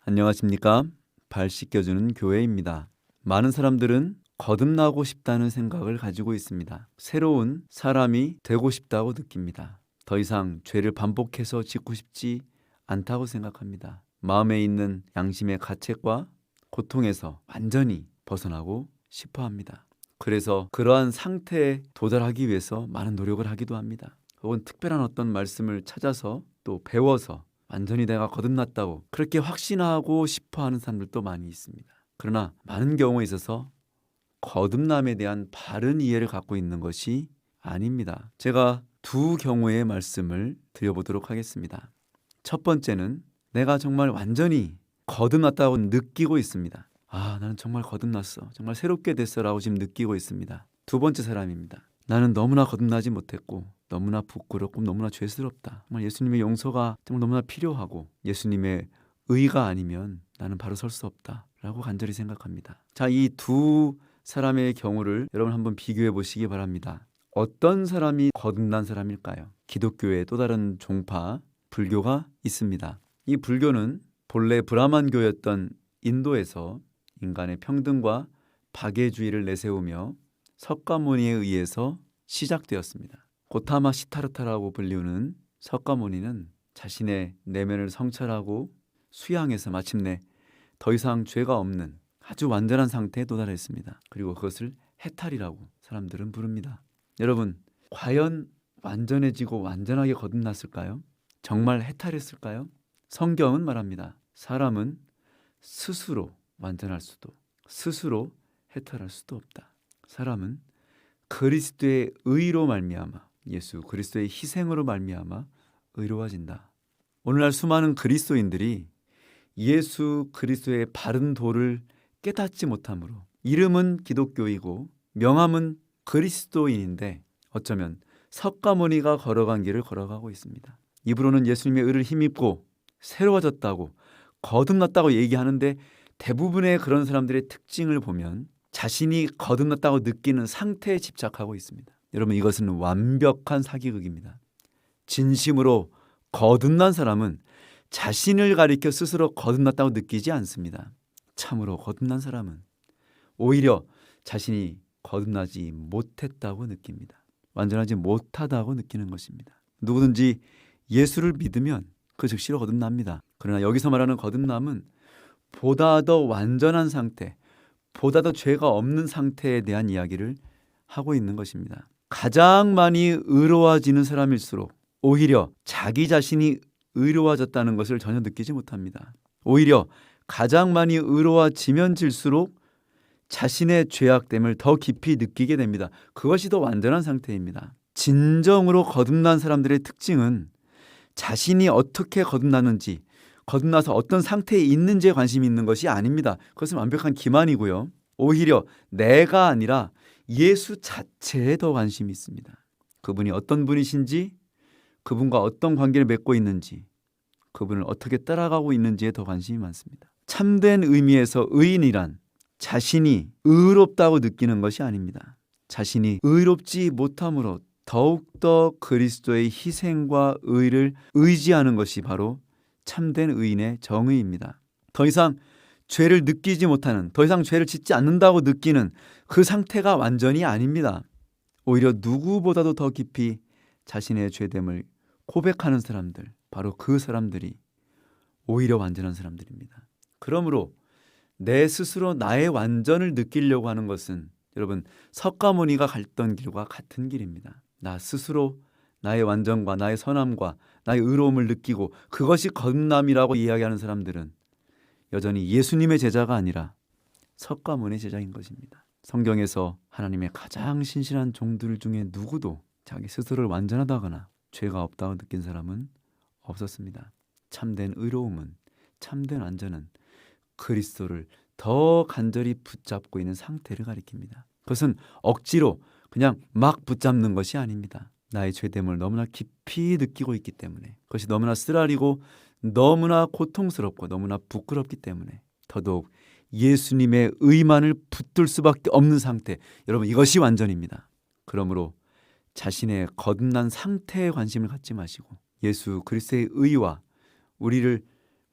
안녕하십니까? 발 씻겨주는 교회입니다. 많은 사람들은 거듭나고 싶다는 생각을 가지고 있습니다. 새로운 사람이 되고 싶다고 느낍니다. 더 이상 죄를 반복해서 짓고 싶지 않다고 생각합니다. 마음에 있는 양심의 가책과 고통에서 완전히 벗어나고 싶어 합니다. 그래서 그러한 상태에 도달하기 위해서 많은 노력을 하기도 합니다. 혹은 특별한 어떤 말씀을 찾아서 또 배워서 완전히 내가 거듭났다고 그렇게 확신하고 싶어하는 사람들도 많이 있습니다. 그러나 많은 경우에 있어서 거듭남에 대한 바른 이해를 갖고 있는 것이 아닙니다. 제가 두 경우의 말씀을 드려보도록 하겠습니다. 첫 번째는 내가 정말 완전히 거듭났다고 느끼고 있습니다. 나는 정말 거듭났어. 정말 새롭게 됐어라고 지금 느끼고 있습니다. 두 번째 사람입니다. 나는 너무나 거듭나지 못했고 너무나 부끄럽고 너무나 죄스럽다. 정말 예수님의 용서가 정말 너무나 필요하고 예수님의 의가 아니면 나는 바로 설 수 없다 라고 간절히 생각합니다. 자, 이 두 사람의 경우를 여러분 한번 비교해 보시기 바랍니다. 어떤 사람이 거듭난 사람일까요? 기독교의 또 다른 종파 불교가 있습니다. 이 불교는 본래 브라만교였던 인도에서 인간의 평등과 박애주의를 내세우며 석가모니에 의해서 시작되었습니다. 고타마 시타르타라고 불리우는 석가모니는 자신의 내면을 성찰하고 수양해서 마침내 더 이상 죄가 없는 아주 완전한 상태에 도달했습니다. 그리고 그것을 해탈이라고 사람들은 부릅니다. 여러분, 과연 완전해지고 완전하게 거듭났을까요? 정말 해탈했을까요? 성경은 말합니다. 사람은 스스로 완전할 수도 스스로 해탈할 수도 없다. 사람은 그리스도의 의로 말미암아 예수 그리스도의 희생으로 말미암아 의로워진다. 오늘날 수많은 그리스도인들이 예수 그리스도의 바른 도를 깨닫지 못함으로 이름은 기독교이고 명함은 그리스도인인데 어쩌면 석가모니가 걸어간 길을 걸어가고 있습니다. 입으로는 예수님의 의를 힘입고 새로워졌다고 거듭났다고 얘기하는데 대부분의 그런 사람들의 특징을 보면 자신이 거듭났다고 느끼는 상태에 집착하고 있습니다. 여러분, 이것은 완벽한 사기극입니다. 진심으로 거듭난 사람은 자신을 가리켜 스스로 거듭났다고 느끼지 않습니다. 참으로 거듭난 사람은 오히려 자신이 거듭나지 못했다고 느낍니다. 완전하지 못하다고 느끼는 것입니다. 누구든지 예수를 믿으면 그 즉시로 거듭납니다. 그러나 여기서 말하는 거듭남은 보다 더 완전한 상태, 보다 더 죄가 없는 상태에 대한 이야기를 하고 있는 것입니다. 가장 많이 의로워지는 사람일수록 오히려 자기 자신이 의로워졌다는 것을 전혀 느끼지 못합니다. 오히려 가장 많이 의로워지면 질수록 자신의 죄악됨을 더 깊이 느끼게 됩니다. 그것이 더 완전한 상태입니다. 진정으로 거듭난 사람들의 특징은 자신이 어떻게 거듭났는지, 거듭나서 어떤 상태에 있는지에 관심이 있는 것이 아닙니다. 그것은 완벽한 기만이고요. 오히려 내가 아니라 예수 자체에 더 관심이 있습니다. 그분이 어떤 분이신지, 그분과 어떤 관계를 맺고 있는지, 그분을 어떻게 따라가고 있는지에 더 관심이 많습니다. 참된 의미에서 의인이란 자신이 의롭다고 느끼는 것이 아닙니다. 자신이 의롭지 못함으로 더욱더 그리스도의 희생과 의를 의지하는 것이 바로 참된 의인의 정의입니다. 더 이상 죄를 느끼지 못하는, 더 이상 죄를 짓지 않는다고 느끼는 그 상태가 완전히 아닙니다. 오히려 누구보다도 더 깊이 자신의 죄됨을 고백하는 사람들, 바로 그 사람들이 오히려 완전한 사람들입니다. 그러므로 내 스스로 나의 완전을 느끼려고 하는 것은 여러분, 석가모니가 갔던 길과 같은 길입니다. 나 스스로 나의 완전과 나의 선함과 나의 의로움을 느끼고 그것이 거듭남이라고 이야기하는 사람들은 여전히 예수님의 제자가 아니라 석가모니의 제자인 것입니다. 성경에서 하나님의 가장 신실한 종들 중에 누구도 자기 스스로를 완전하다거나 죄가 없다고 느낀 사람은 없었습니다. 참된 의로움은, 참된 안전은 그리스도를 더 간절히 붙잡고 있는 상태를 가리킵니다. 그것은 억지로 그냥 막 붙잡는 것이 아닙니다. 나의 죄됨을 너무나 깊이 느끼고 있기 때문에, 그것이 너무나 쓰라리고 너무나 고통스럽고 너무나 부끄럽기 때문에 더더욱 예수님의 의만을 붙들 수밖에 없는 상태, 여러분, 이것이 완전입니다. 그러므로 자신의 거듭난 상태에 관심을 갖지 마시고 예수 그리스도의 의와 우리를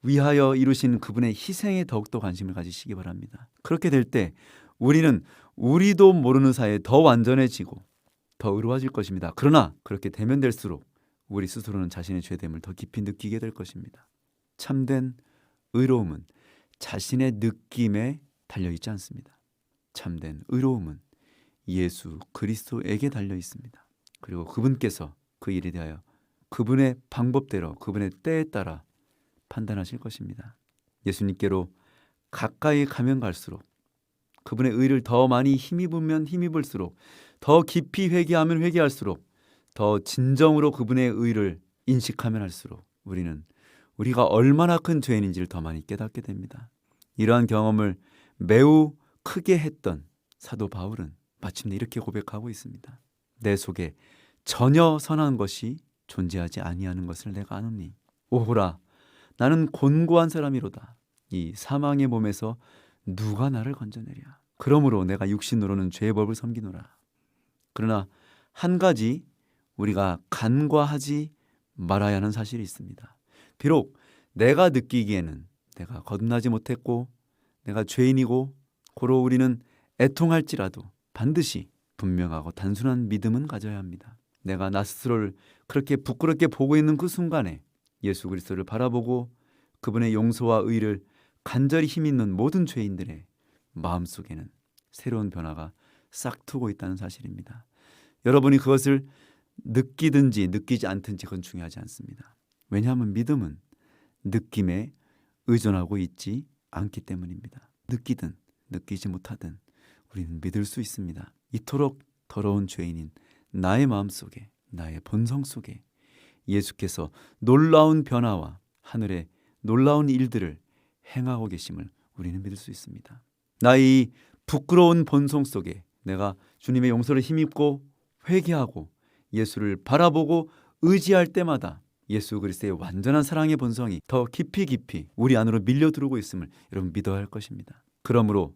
위하여 이루신 그분의 희생에 더욱더 관심을 가지시기 바랍니다. 그렇게 될 때 우리는 우리도 모르는 사이에 더 완전해지고 더 의로워질 것입니다. 그러나 그렇게 되면 될수록 우리 스스로는 자신의 죄됨을 더 깊이 느끼게 될 것입니다. 참된 의로움은 자신의 느낌에 달려있지 않습니다. 참된 의로움은 예수 그리스도에게 달려 있습니다. 그리고 그분께서 그 일에 대하여 그분의 방법대로 그분의 때에 따라 판단하실 것입니다. 예수님께로 가까이 가면 갈수록 그분의 의를 더 많이 힘입으면 힘입을수록 더 깊이 회개하면 회개할수록 더 진정으로 그분의 의를 인식하면 할수록 우리는 우리가 얼마나 큰 죄인인지를 더 많이 깨닫게 됩니다. 이러한 경험을 매우 크게 했던 사도 바울은 마침내 이렇게 고백하고 있습니다. 내 속에 전혀 선한 것이 존재하지 아니하는 것을 내가 아노니 오호라 나는 곤고한 사람이로다. 이 사망의 몸에서 누가 나를 건져내랴. 그러므로 내가 육신으로는 죄의 법을 섬기노라. 그러나 한 가지 우리가 간과하지 말아야 하는 사실이 있습니다. 비록 내가 느끼기에는 내가 거듭나지 못했고 내가 죄인이고 고로 우리는 애통할지라도 반드시 분명하고 단순한 믿음은 가져야 합니다. 내가 나 스스로를 그렇게 부끄럽게 보고 있는 그 순간에 예수 그리스도를 바라보고 그분의 용서와 의를 간절히 힘있는 모든 죄인들의 마음속에는 새로운 변화가 싹트고 있다는 사실입니다. 여러분이 그것을 느끼든지 느끼지 않든지 그건 중요하지 않습니다. 왜냐하면 믿음은 느낌에 의존하고 있지 않기 때문입니다. 느끼든 느끼지 못하든 우리는 믿을 수 있습니다. 이토록 더러운 죄인인 나의 마음속에 나의 본성 속에 예수께서 놀라운 변화와 하늘의 놀라운 일들을 행하고 계심을 우리는 믿을 수 있습니다. 나의 부끄러운 본성 속에 내가 주님의 용서를 힘입고 회개하고 예수를 바라보고 의지할 때마다 예수 그리스도의 완전한 사랑의 본성이 더 깊이 우리 안으로 밀려 들어오고 있음을 여러분 믿어야 할 것입니다. 그러므로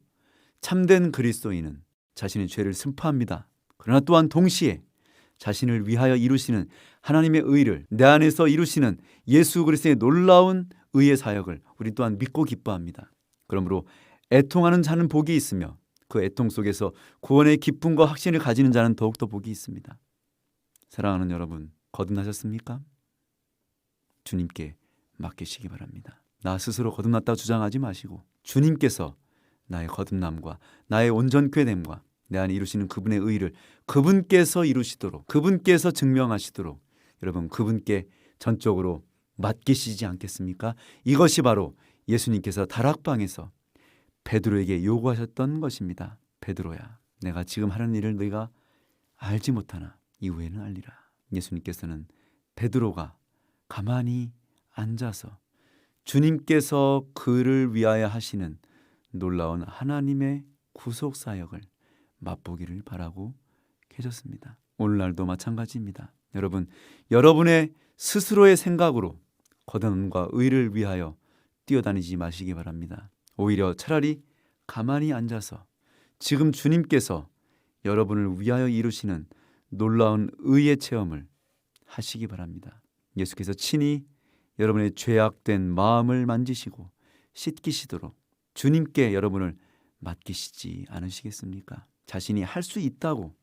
참된 그리스도인은 자신의 죄를 슬퍼합니다. 그러나 또한 동시에 자신을 위하여 이루시는 하나님의 의를 내 안에서 이루시는 예수 그리스도의 놀라운 의의 사역을 우리 또한 믿고 기뻐합니다. 그러므로 애통하는 자는 복이 있으며 그 애통 속에서 구원의 기쁨과 확신을 가지는 자는 더욱더 복이 있습니다. 사랑하는 여러분, 거듭나셨습니까? 주님께 맡기시기 바랍니다. 나 스스로 거듭났다고 주장하지 마시고 주님께서 나의 거듭남과 나의 온전케 됨과 내 안에 이루시는 그분의 의를 그분께서 이루시도록 그분께서 증명하시도록 여러분 그분께 전적으로 맡기시지 않겠습니까? 이것이 바로 예수님께서 다락방에서 베드로에게 요구하셨던 것입니다. 베드로야, 내가 지금 하는 일을 너희가 알지 못하나 이후에는 알리라. 예수님께서는 베드로가 가만히 앉아서 주님께서 그를 위하여 하시는 놀라운 하나님의 구속 사역을 맛보기를 바라고 계셨습니다. 오늘날도 마찬가지입니다. 여러분, 여러분의 스스로의 생각으로 거듭남과 의를 위하여 뛰어다니지 마시기 바랍니다. 오히려 차라리 가만히 앉아서 지금 주님께서 여러분을 위하여 이루시는 놀라운 의의 체험을 하시기 바랍니다. 예수께서 친히 여러분의 죄악된 마음을 만지시고 씻기시도록 주님께 여러분을 맡기시지 않으시겠습니까? 자신이 할 수 있다고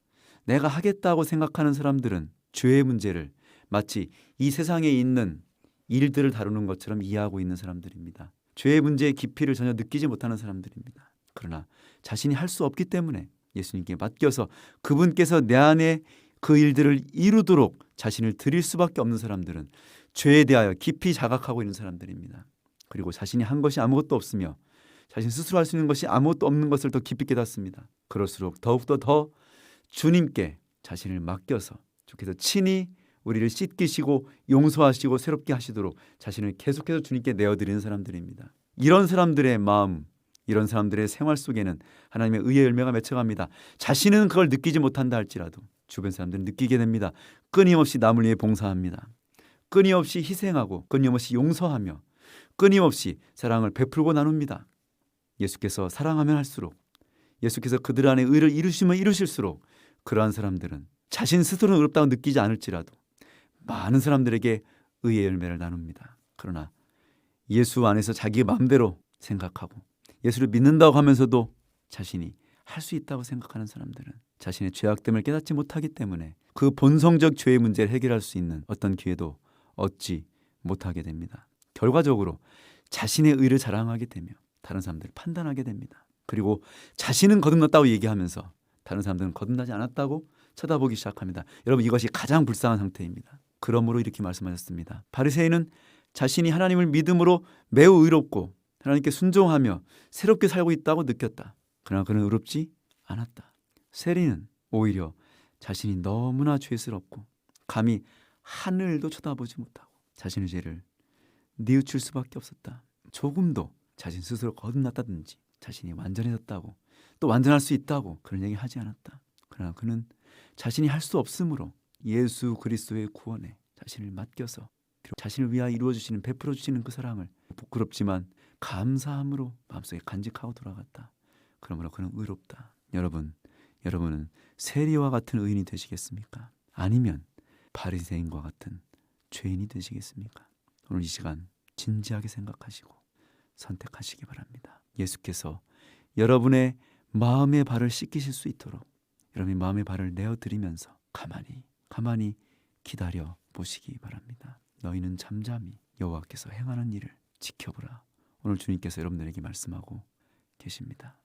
내가 하겠다고 생각하는 사람들은 죄의 문제를 마치 이 세상에 있는 일들을 다루는 것처럼 이해하고 있는 사람들입니다. 죄의 문제의 깊이를 전혀 느끼지 못하는 사람들입니다. 그러나 자신이 할 수 없기 때문에 예수님께 맡겨서 그분께서 내 안에 그 일들을 이루도록 자신을 드릴 수밖에 없는 사람들은 죄에 대하여 깊이 자각하고 있는 사람들입니다. 그리고 자신이 한 것이 아무것도 없으며 자신 스스로 할 수 있는 것이 아무것도 없는 것을 더 깊이 깨닫습니다. 그럴수록 더욱더 더 주님께 자신을 맡겨서 주께서 친히 우리를 씻기시고 용서하시고 새롭게 하시도록 자신을 계속해서 주님께 내어드리는 사람들입니다. 이런 사람들의 마음, 이런 사람들의 생활 속에는 하나님의 의의 열매가 맺혀갑니다. 자신은 그걸 느끼지 못한다 할지라도 주변 사람들은 느끼게 됩니다. 끊임없이 남을 위해 봉사합니다. 끊임없이 희생하고 끊임없이 용서하며 끊임없이 사랑을 베풀고 나눕니다. 예수께서 사랑하면 할수록 예수께서 그들 안에 의를 이루시면 이루실수록 그러한 사람들은 자신 스스로는 의롭다고 느끼지 않을지라도 많은 사람들에게 의의 열매를 나눕니다. 그러나 예수 안에서 자기 마음대로 생각하고 예수를 믿는다고 하면서도 자신이 할 수 있다고 생각하는 사람들은 자신의 죄악됨을 깨닫지 못하기 때문에 그 본성적 죄의 문제를 해결할 수 있는 어떤 기회도 얻지 못하게 됩니다. 결과적으로 자신의 의를 자랑하게 되며 다른 사람들을 판단하게 됩니다. 그리고 자신은 거듭났다고 얘기하면서 다른 사람들은 거듭나지 않았다고 쳐다보기 시작합니다. 여러분, 이것이 가장 불쌍한 상태입니다. 그러므로 이렇게 말씀하셨습니다. 바리새인은 자신이 하나님을 믿음으로 매우 의롭고 하나님께 순종하며 새롭게 살고 있다고 느꼈다. 그러나 그는 의롭지 않았다. 세리는 오히려 자신이 너무나 죄스럽고 감히 하늘도 쳐다보지 못하고 자신의 죄를 뉘우칠 수밖에 없었다. 조금도 자신 스스로 거듭났다든지 자신이 완전해졌다고 또 완전할 수 있다고 그런 얘기 하지 않았다. 그러나 그는 자신이 할 수 없으므로 예수 그리스도의 구원에 자신을 맡겨서 자신을 위하여 이루어주시는 베풀어 주시는 그 사랑을 부끄럽지만 감사함으로 마음속에 간직하고 돌아갔다. 그러므로 그는 의롭다. 여러분은 세리와 같은 의인이 되시겠습니까? 아니면 바리새인과 같은 죄인이 되시겠습니까? 오늘 이 시간 진지하게 생각하시고 선택하시기 바랍니다. 예수께서 여러분의 마음의 발을 씻기실 수 있도록 여러분의 마음의 발을 내어드리면서 가만히 기다려 보시기 바랍니다. 너희는 잠잠히 여호와께서 행하는 일을 지켜보라. 오늘 주님께서 여러분들에게 말씀하고 계십니다.